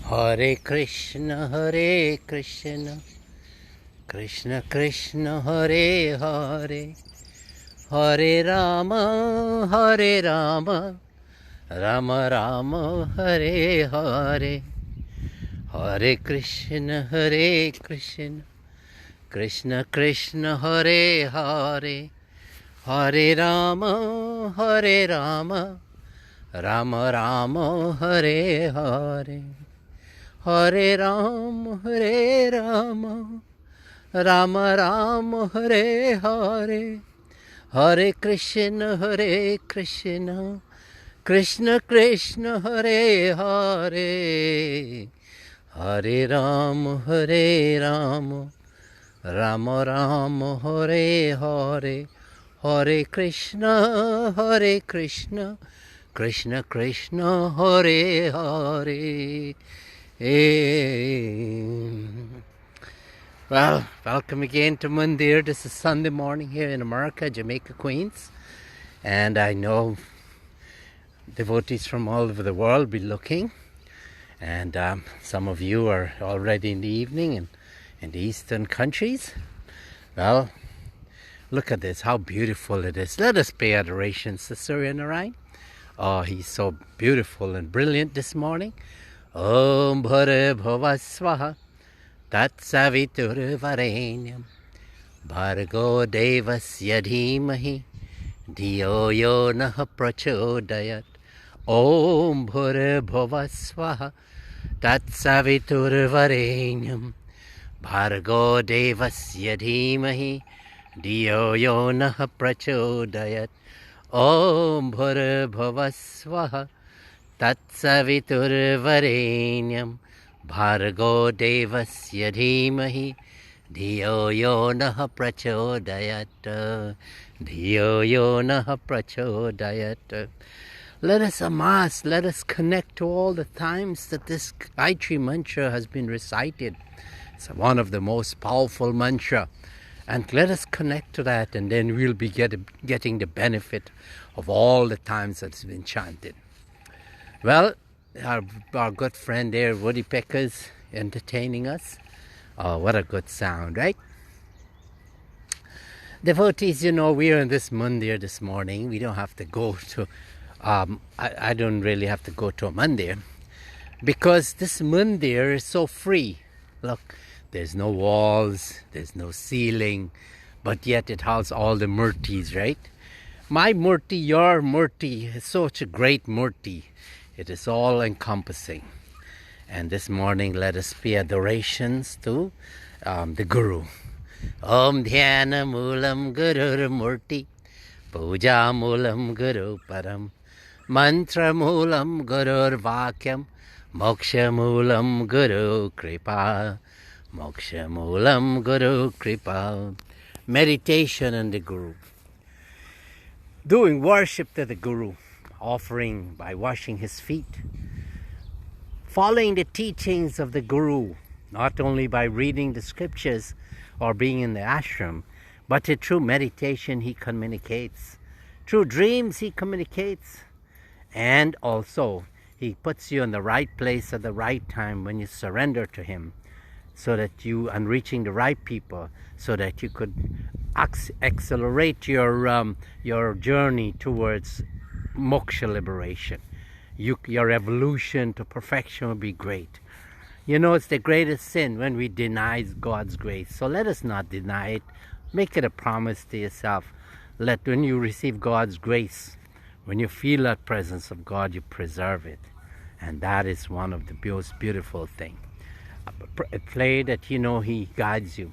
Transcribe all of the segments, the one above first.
Hare Krishna, Krishna Krishna, Hare Hare, Hare Rama, Rama Rama, Hare Hare, Hare Krishna, Krishna Krishna, Hare Hare, Hare Rama, Rama Rama, Hare Hare. Hare Ram, Rama Ram, Hare Hare, Hare Krishna, Krishna Krishna, Hare Hare, Hare Ram, Rama Ram, Hare Hare, Hare Krishna, Krishna Krishna, Hare Hare. Well, welcome again to Mandir. This is Sunday morning here in America, Jamaica, Queens. And I know devotees from all over the world be looking. And some of you are already in the evening in the eastern countries. Well, look at this, how beautiful it is. Let us pay adoration to Surya Narayan. Oh, he's so beautiful and brilliant this morning. Om Bhare Bhava Swaha Tat Savitur Varenyam Bhargo Devasya Dhimahi Dhiyo Yo Naha Prachodayat. Om Bhare Bhava Swaha Tat Savitur Varenyam Bhargo Devasya Dhimahi Dhiyo Yo Naha Prachodayat. Om Bhare Bhava Swaha Tatsavitur Varenyam Bhargo Devasya Dhimahi Dhiyo Yo Naha Prachodayat. Dhiyo Yo Naha Prachodayat. Let us amass, let us connect to all the times that this Gayatri mantra has been recited. It's one of the most powerful mantra. And let us connect to that, and then we'll be getting the benefit of all the times that it's been chanted. Well, our good friend there, Woodpecker's entertaining us. Oh, what a good sound, right? Devotees, you know, we're in this mandir this morning. We don't have to go to, I don't really have to go to a mandir, because this mandir is so free. Look, there's no walls, there's no ceiling, but yet it has all the murtis, right? My murti, your murti is such a great murti. It is all encompassing. And this morning, let us pay adorations to the Guru. Om Dhyana Moolam Guru Murti, Puja Moolam Guru Param, Mantra Moolam Guru Vakyam, Moksha Moolam Guru Kripa, Moksha Moolam Guru Kripa. Meditation on the Guru. Doing worship to the Guru. Offering by washing his feet, following the teachings of the Guru, not only by reading the scriptures or being in the ashram, but through meditation he communicates, through dreams he communicates, and also he puts you in the right place at the right time when you surrender to him, so that you, and reaching the right people, so that you could accelerate your journey towards moksha liberation. Your evolution to perfection will be great. You know, it's the greatest sin when we deny God's grace. So let us not deny it. Make it a promise to yourself. Let, when you receive God's grace, when you feel that presence of God, you preserve it. And that is one of the most beautiful things. Pray that, you know, he guides you.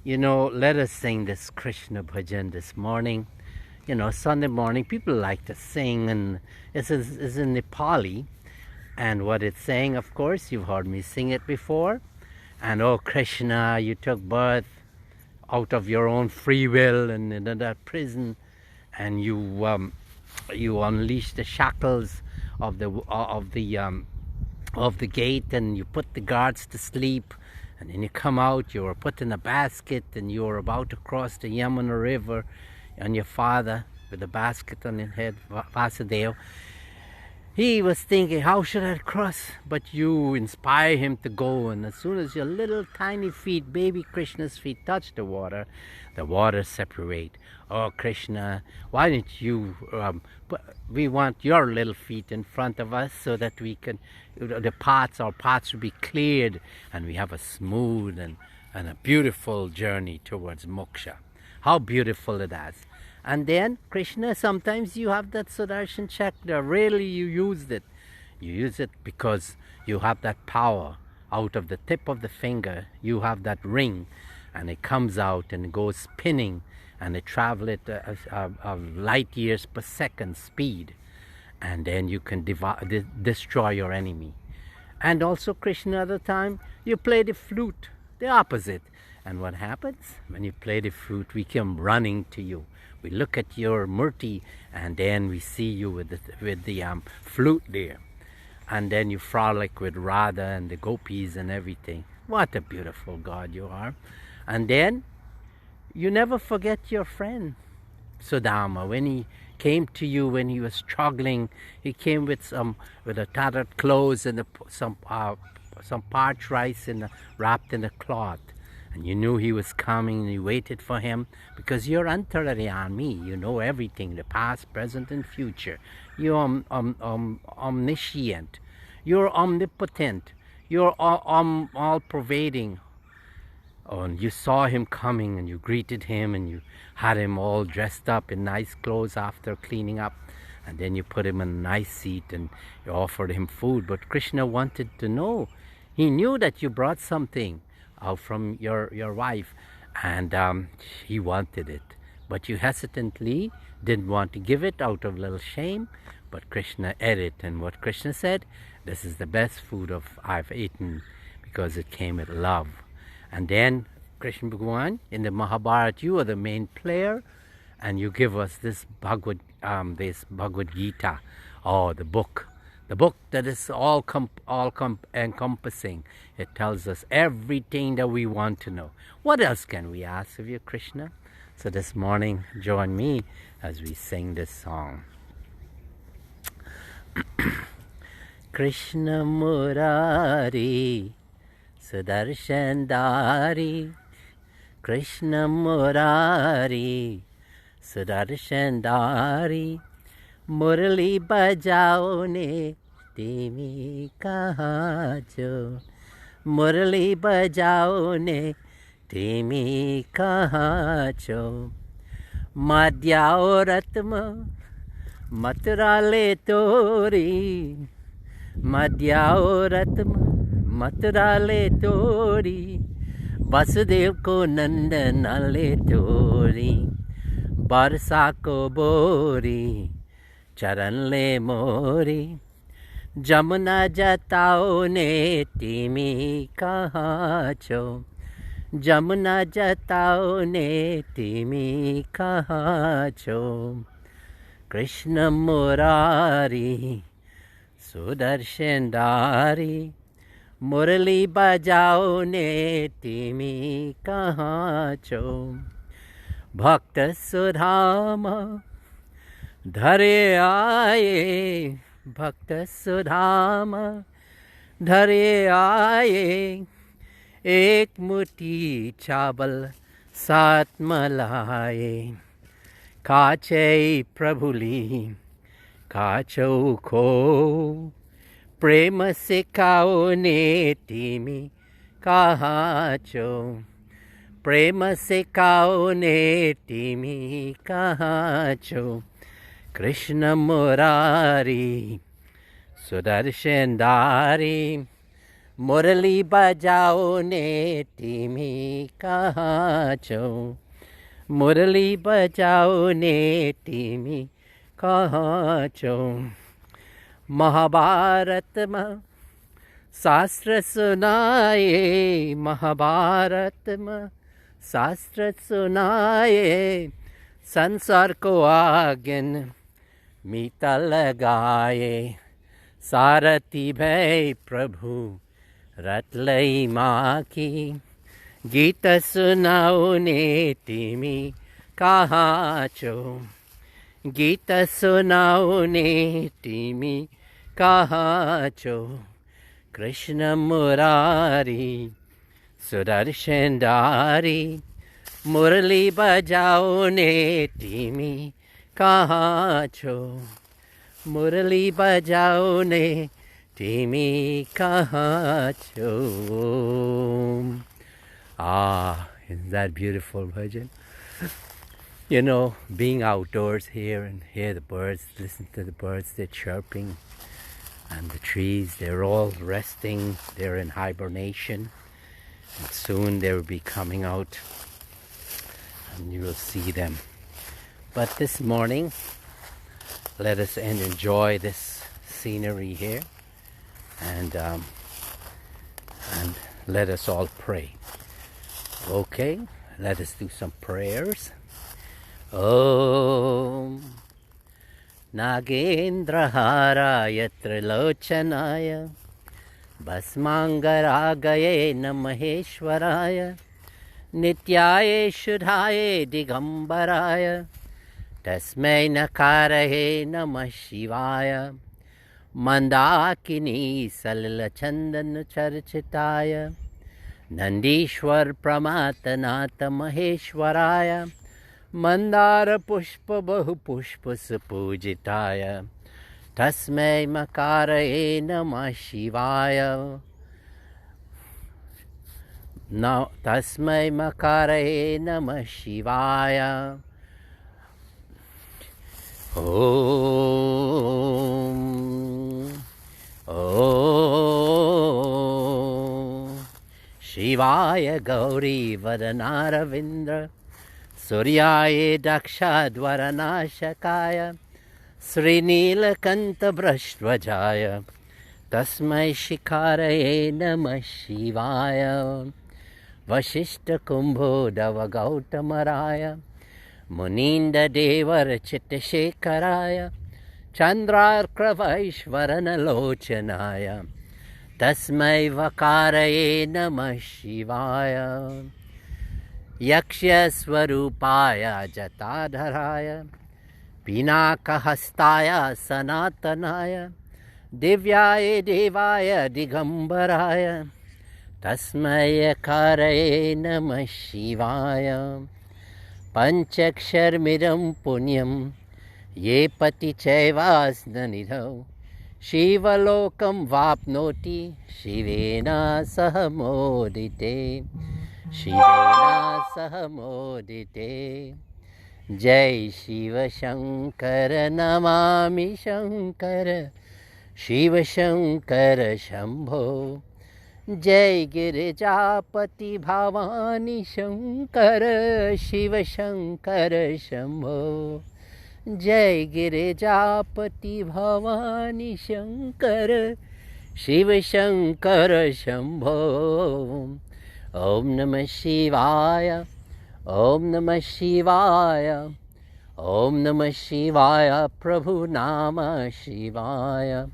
You know, let us sing this Krishna bhajan this morning. You know, Sunday morning, people like to sing, and it's in Nepali. And what it's saying, of course, you've heard me sing it before. And, oh, Krishna, you took birth out of your own free will and in that prison, and you unleashed the shackles of the gate, and you put the guards to sleep. And then you come out, you were put in a basket, and you were about to cross the Yamuna River, and your father with the basket on his head, Vasudeva, He was thinking, how should I cross? But you inspire him to go, and as soon as your little tiny feet, baby Krishna's feet, touch the water separate. Oh, Krishna, why don't you, we want your little feet in front of us so that we can, our paths will be cleared, and we have a smooth and a beautiful journey towards moksha. How beautiful it is. And then, Krishna, sometimes you have that Sudarshan Chakra. Really, you used it. You use it because you have that power. Out of the tip of the finger, you have that ring, and it comes out and it goes spinning, and it travels at a light years per second speed. And then you can destroy your enemy. And also, Krishna, at the time, you play the flute, the opposite. And what happens? When you play the flute, we come running to you. We look at your murti, and then we see you with the flute there. And then you frolic with Radha and the gopis and everything. What a beautiful God you are. And then you never forget your friend, Sudama. When he came to you, when he was struggling, he came with a tattered clothes and some parched rice wrapped in a cloth. And you knew he was coming, and you waited for him, because you're antarayami. You know everything, the past, present, and future. You're omniscient. You're omnipotent. You're all-pervading. Oh, and you saw him coming, and you greeted him, and you had him all dressed up in nice clothes after cleaning up. And then you put him in a nice seat, and you offered him food. But Krishna wanted to know. He knew that you brought something out from your wife, and he wanted it, but you hesitantly didn't want to give it out of little shame. But Krishna ate it, and what Krishna said, this is the best food I've eaten, because it came with love. And then Krishna Bhagavan, in the Mahabharata, you are the main player, and you give us this Bhagavad Gita, the book that is all encompassing. It tells us everything that we want to know. What else can we ask of you, Krishna? So this morning, join me as we sing this song. Krishna Murari, Sudarshan Dari, Krishna Murari, Sudarshan Dari, मुरली बजाओ ने तिमी कहाँ छौ, मुरली बजाओ ने तिमी कहाँ छौ, मध्याओ रत्म मतराले तोरी, मध्याओ रत्म मतराले तोरी, वसुदेव को नंदनाले तोरी, बरसा को बोरी, चरण ले मोरी, जमुना जताओ ने तिमी कहाँ छौ, जमुना जताओ ने तिमी कहाँ छौ, कृष्ण मुरारी सुदर्शन दारी, मुरली बजाओ ने तिमी कहाँ छौ, भक्त सुधामा धरे आए, भक्त सुधामा धरे आए, एक मुट्ठी चावल सात मलाए, काचे प्रभुली काचो खो, प्रेम से खाओ ने तिमी कहाँ छौ, प्रेम से खाओ ने तिमी कहाँ छौ, कृष्ण मुरारी सुदर्शन दारी, मुरली बजाओ ने तिमी कहाँ छौ, मुरली बजाओ ने तिमी कहाँ छौ, महाभारत में शास्त्र सुनाए, महाभारत में शास्त्र सुनाए, संसार को आगन मीता लगाए, सारथी भय प्रभु रट लई माँ की, गीत सुनाओ ने तिमी कहाँ छौ, गीत सुनाओ ने तिमी कहाँ छो कृष्ण मुरारी सुदर्शन धारी मुरली बजाओ ने टीमी कहाँ छो मुरली बजाओ ने टीमी कहाँ छो. Isn't that beautiful bhajan? You know, being outdoors here and hear the birds, listen to the birds, they're chirping, and the trees, they're all resting, they're in hibernation, and soon they will be coming out and you will see them. But this morning, let us enjoy this scenery here, and let us all pray. Okay, let us do some prayers. Om Nagendraharaya Trilochanaya Bhasmangaragaye Namaheshwaraya Nityaye Shudhaye Digambaraya Tasmai Nakarahe Namah Shivaya Mandakini Salilachandan Charchitaya Nandishwar Pramatanata Maheshwaraya Mandara Pushpa Bahu Pushpa Sapujitaya Tasmai Makaraye Namah Shivaya. Now Tasmai Makaraye Namah Shivaya. Om Shivaya Gauri Vadanaravinda Suryaye Dakshadvaranashakaya Srinilakanta Brashdvajaya Tasmai Shikaraye Namah Shivaya. Vashishta Kumbho Dava Gautamaraya Muninda Devar Chittashekharaya Chandrarkra Vaishvarana Lochanaya Tasmai Vakaraye Namah Shivaya. Yakshya Swarupaya Jatadharaya Pinaka Hastaya Sanatanaya Divyaye Devaya Digambaraya Tasmai Akaraye Namah Shivaya. Panchaksharmidam punyam ye pati chaivasnanidhau Shivalokam vapnoti Shivena sahamodite Shivena sahamodite. Jai Shiva Shankara Namami Shankara Shiva Shankara Shambho. Jai Girijapati Bhavani Shankara Shiva Shankara Shambho. Jai Girijapati Bhavani Shankara Shiva Shankara Shambho. Om Namah Shivaya. Om Namah Shivaya. Om Namah Shivaya. Prabhu Nama Shivaya.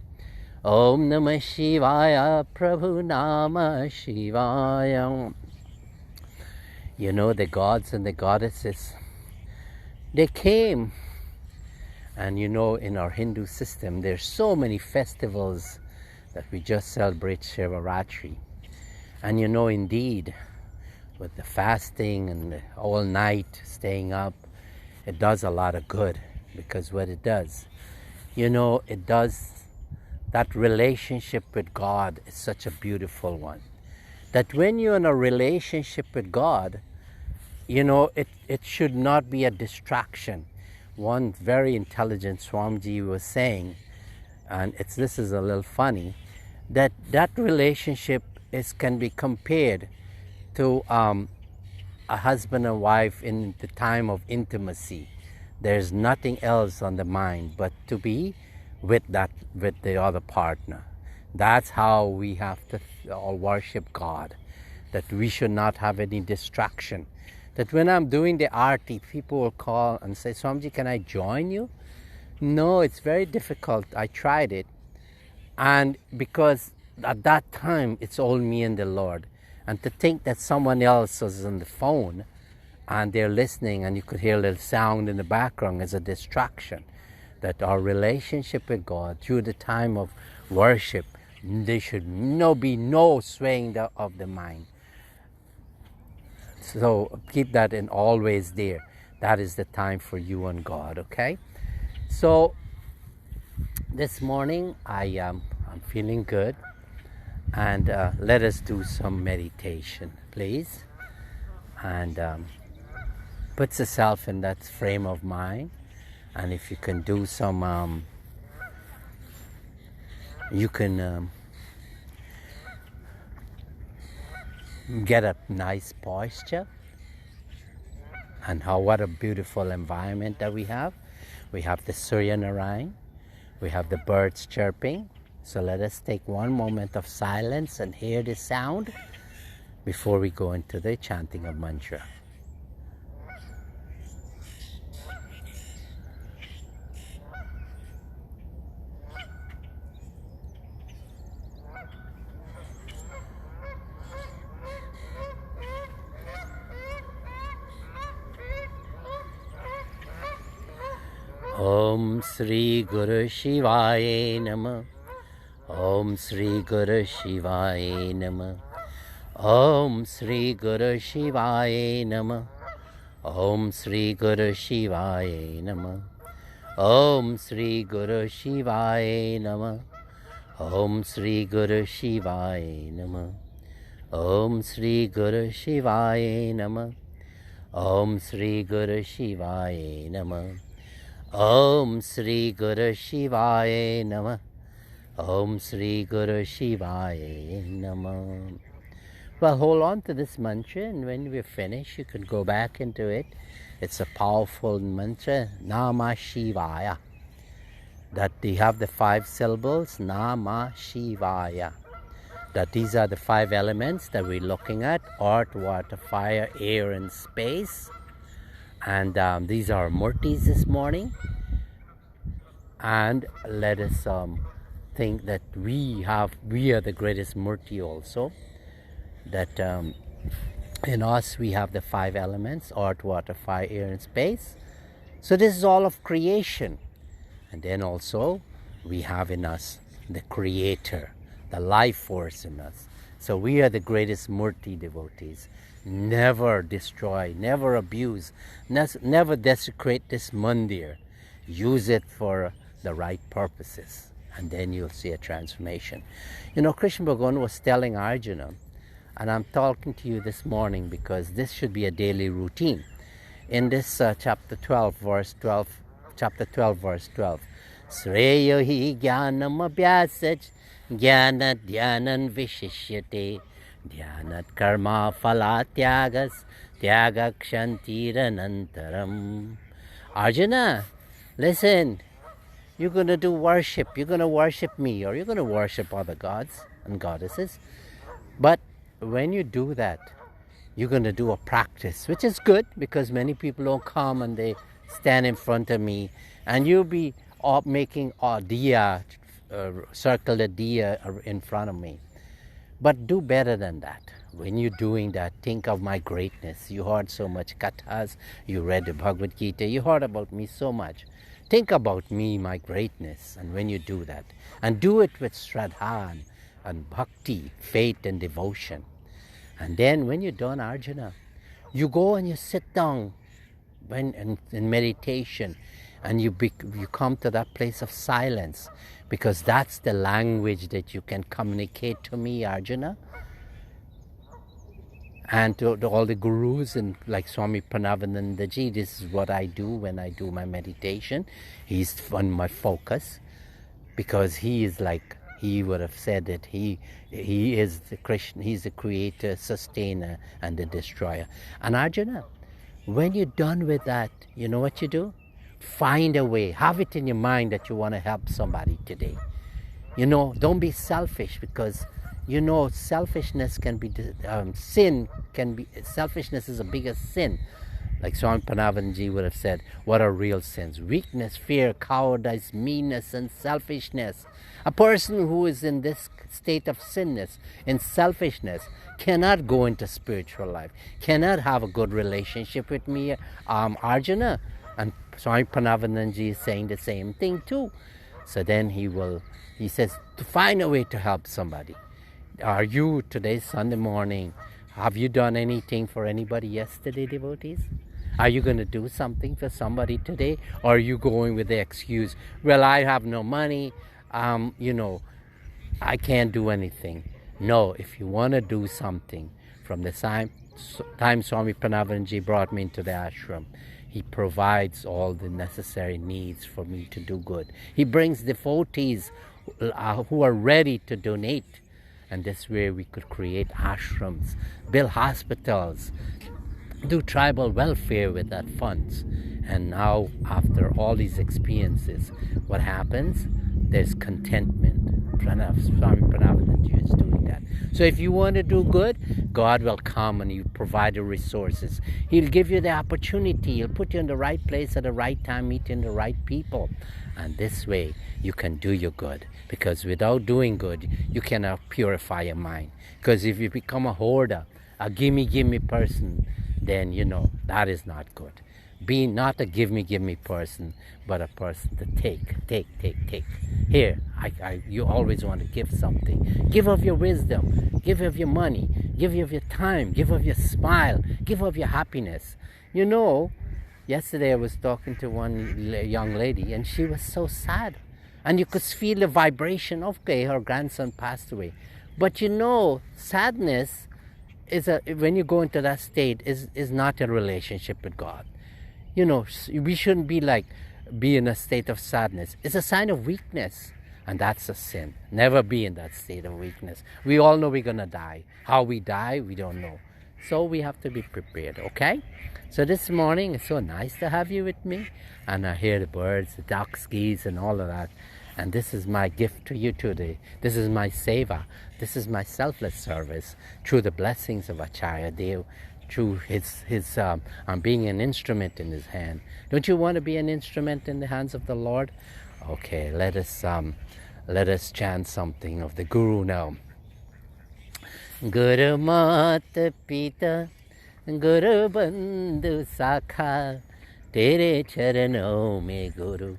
Om Namah Shivaya. Prabhu Nama Shivaya. You know, the gods and the goddesses, they came. And you know, in our Hindu system, there's so many festivals that we just celebrate Shivaratri. And you know, indeed, with the fasting and the all night staying up, it does a lot of good. Because what it does, you know, it does, that relationship with God is such a beautiful one. That when you're in a relationship with God, you know, it should not be a distraction. One very intelligent Swamiji was saying, and this is a little funny, that relationship can be compared to a husband and wife in the time of intimacy. There's nothing else on the mind but to be with the other partner. That's how we have to all worship God. That we should not have any distraction. That when I'm doing the arti, people will call and say, Swamiji, can I join you? No, it's very difficult. I tried it. And because at that time, it's all me and the Lord. And to think that someone else is on the phone and they're listening and you could hear a little sound in the background is a distraction. that our relationship with God through the time of worship, there should be no swaying of the mind. So keep that in always there. That is the time for you and God, okay? So this morning I'm feeling good, and let us do some meditation, please. And put yourself in that frame of mind, and if you can do some, you can get a nice posture. And what a beautiful environment that we have. We have the Surya Narayan, we have the birds chirping. So let us take one moment of silence and hear the sound before we go into the chanting of mantra. Om Sri Guru Shivaya Namah. Om Sri Guru Shivaya Namah. Om Sri Guru Shivaya Namah. Om Sri Guru Shivaya Namah. Om Sri Guru Shivaya Namah. Om Sri Guru Shivaya Namah. Om Sri Guru Shivaya Namah. Om Sri Guru Shivaya Namah. Om Sri Guru Shivaya Namah. Om Sri Guru Shivaya Namah. Well, hold on to this mantra, and when we're finished, you can go back into it. It's a powerful mantra, Namah Shivaya. That you have the 5 syllables, Namah Shivaya. That these are the 5 elements that we're looking at: earth, water, fire, air, and space. And these are murtis this morning. And let us think that we are the greatest murti also. That in us we have the 5 elements: earth, water, fire, air, and space. So this is all of creation. And then also we have in us the Creator, the life force in us. So we are the greatest murti devotees. Never destroy, never abuse, never desecrate this mandir. Use it for the right purposes, and then you'll see a transformation. You know, Krishna Bhagavan was telling Arjuna, and I'm talking to you this morning because this should be a daily routine. In this chapter 12, verse 12, Sreyo hi jnanam abhyasach jnana dhyanan vishishyate dhyanat karma phalatyagas tyagakshantiranantaram. Arjuna, listen, you're going to do worship. You're going to worship me, or you're going to worship other gods and goddesses. But when you do that, you're going to do a practice, which is good because many people don't come and they stand in front of me, and you'll be making a diya, circle a diya in front of me. But do better than that. When you're doing that, think of my greatness. You heard so much kathas, you read the Bhagavad Gita, you heard about me so much. Think about me, my greatness, and when you do that, and do it with shraddha and bhakti, faith and devotion. And then when you're done, Arjuna, you go and you sit down in meditation, and you come to that place of silence, because that's the language that you can communicate to me, Arjuna. And to all the gurus, and like Swami Parameshananda ji, this is what I do when I do my meditation. He's on my focus, because he is like, he would have said that he is the Krishna, he's the creator, sustainer, and the destroyer. And Arjuna, when you're done with that, you know what you do? Find a way, have it in your mind that you want to help somebody today. You know, don't be selfish, because you know selfishness can be, selfishness is the biggest sin. Like Swami Parameshananda ji would have said, what are real sins? Weakness, fear, cowardice, meanness, and selfishness. A person who is in this state of sinness, in selfishness, cannot go into spiritual life, cannot have a good relationship with me, Arjuna. And Swami Parameshananda is saying the same thing too. So then he says, to find a way to help somebody. Are you, today, Sunday morning, have you done anything for anybody yesterday, devotees? Are you going to do something for somebody today? Or are you going with the excuse, well, I have no money, I can't do anything. No, if you want to do something, from the time Swami Parameshananda brought me into the ashram, he provides all the necessary needs for me to do good. He brings devotees who are ready to donate. And this way we could create ashrams, build hospitals, do tribal welfare with that funds. And now, after all these experiences, what happens? There's contentment. Swami Parameshananda is doing that. So if you want to do good, God will come and He'll provide the resources. He'll give you the opportunity. He'll put you in the right place at the right time, meeting the right people. And this way, you can do your good. Because without doing good, you cannot purify your mind. Because if you become a hoarder, a gimme person, then that is not good. Be not a give me person, but a person to take. Here, you always want to give something. Give of your wisdom, give of your money, give of your time, give of your smile, give of your happiness. Yesterday I was talking to one young lady, and she was so sad. And you could feel the vibration. Okay, her grandson passed away. But sadness when you go into that state is not a relationship with God. We shouldn't be in a state of sadness. It's a sign of weakness, and that's a sin. Never be in that state of weakness. We all know we're gonna die. How we die, we don't know. So we have to be prepared, okay? So this morning, it's so nice to have you with me, and I hear the birds, the ducks, geese, and all of that. And this is my gift to you today. This is my seva. This is my selfless service through the blessings of Acharya Dev, through his I'm being an instrument in his hand. Don't you want to be an instrument in the hands of the Lord? Okay, let us chant something of the Guru now. Guru Mata Pita, Guru Bandhu Sakha, Tere Charano Me Guru,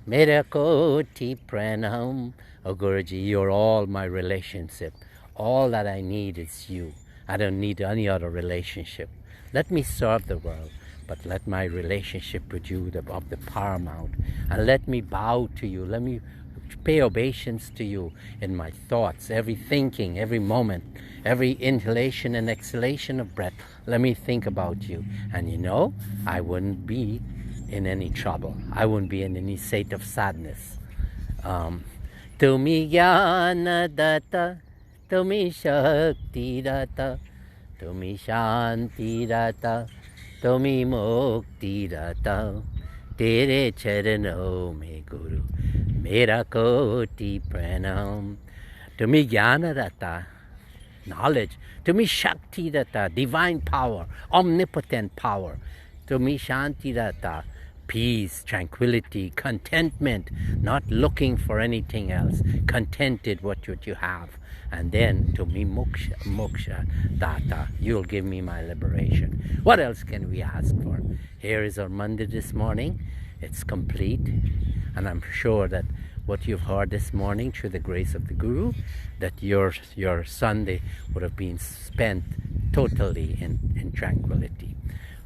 Mera Koti Pranam. Oh Guruji, you're all my relationship. All that I need is you. I don't need any other relationship. Let me serve the world, but let my relationship with you of the paramount. And let me bow to you. Let me pay obeisance to you in my thoughts, every thinking, every moment, every inhalation and exhalation of breath. Let me think about you. And I wouldn't be in any trouble. I wouldn't be in any state of sadness. Tumi jnana data, Tumi shakti data, Tumi shanti data, Tumi mukti data, Tere charano me Guru, Mera koti pranam. Tumi jnana data, knowledge. Tumi shakti data, divine power, omnipotent power. Tumi shanti data, peace, tranquility, contentment, not looking for anything else, contented with what you have. And then to me moksha data, you'll give me my liberation. What else can we ask for? Here is our mandir this morning. It's complete, and I'm sure that what you've heard this morning through the grace of the Guru, that your Sunday would have been spent totally in tranquility.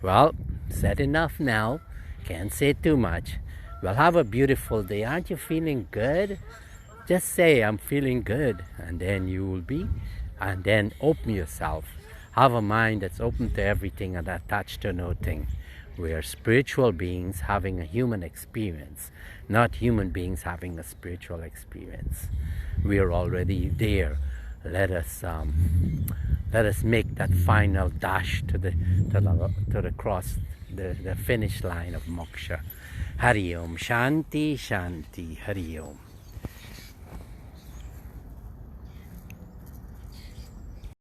Well, said enough now. Can't say too much. Well, have a beautiful day. Aren't you feeling good? Just say, I'm feeling good, and then you will be. And then open yourself. Have a mind that's open to everything and attached to nothing. We are spiritual beings having a human experience, not human beings having a spiritual experience. We are already there. Let us make that final dash to the cross, the finish line of moksha. Hari Om, Shanti, Shanti, Hari Om.